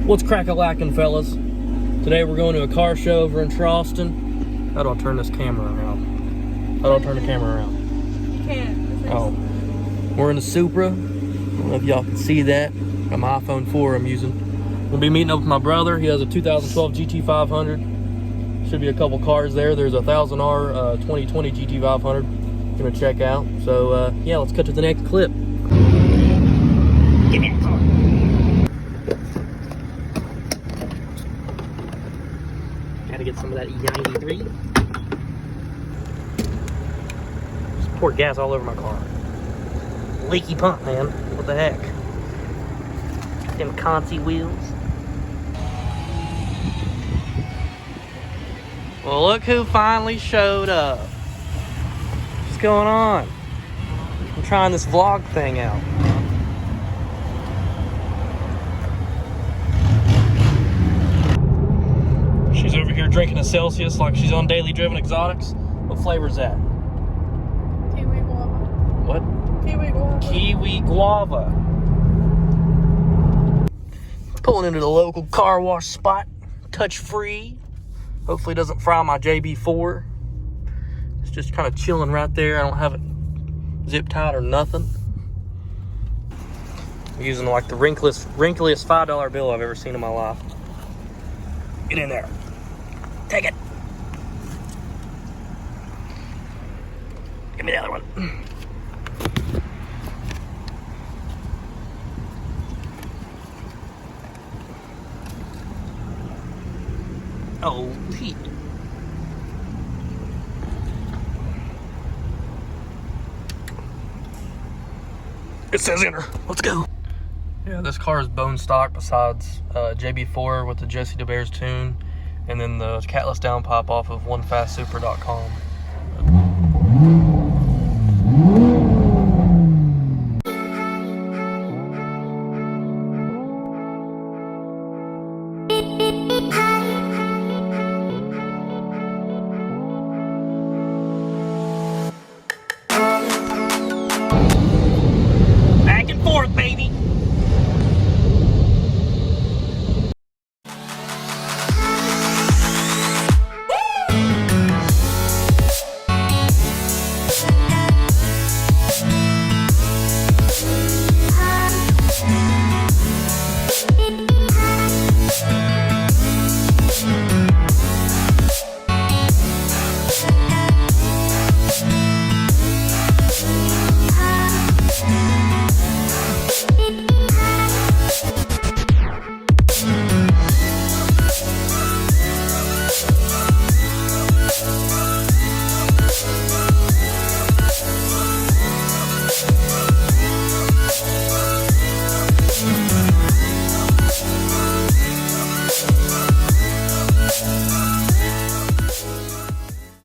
What's crack-a-lackin', fellas? Today we're going to a car show over in Charleston. How do I turn this camera around? How do I turn the camera around? You can't. Oh. We're in the Supra. I don't know if y'all can see that. Got my iPhone 4 I'm using. We'll be meeting up with my brother. He has a 2012 GT500. Should be a couple cars there. There's a 1000R 2020 GT500. Gonna check out. So yeah, let's cut to the next clip. Give me that car. Gotta get some of that E93. Just poured gas all over my car. Leaky pump, man. What the heck? Them Conci wheels. Well, look who finally showed up. What's going on? I'm trying this vlog thing out. She's over here drinking a Celsius like she's on Daily Driven Exotics. What flavor is that? Kiwi guava. What? Kiwi guava. Kiwi guava. Pulling into the local car wash spot. Touch free. Hopefully it doesn't fry my JB4. It's just kind of chilling right there. I don't have it zip tied or nothing. I'm using like the wrinkliest $5 bill I've ever seen in my life. Get in there. Take it. Give me the other one. Oh, Pete. It says enter. Let's go. Yeah, this car is bone stock besides JB4 with the Jesse DeBears tune, and then the catless downpipe off of Mk5 Supra.com.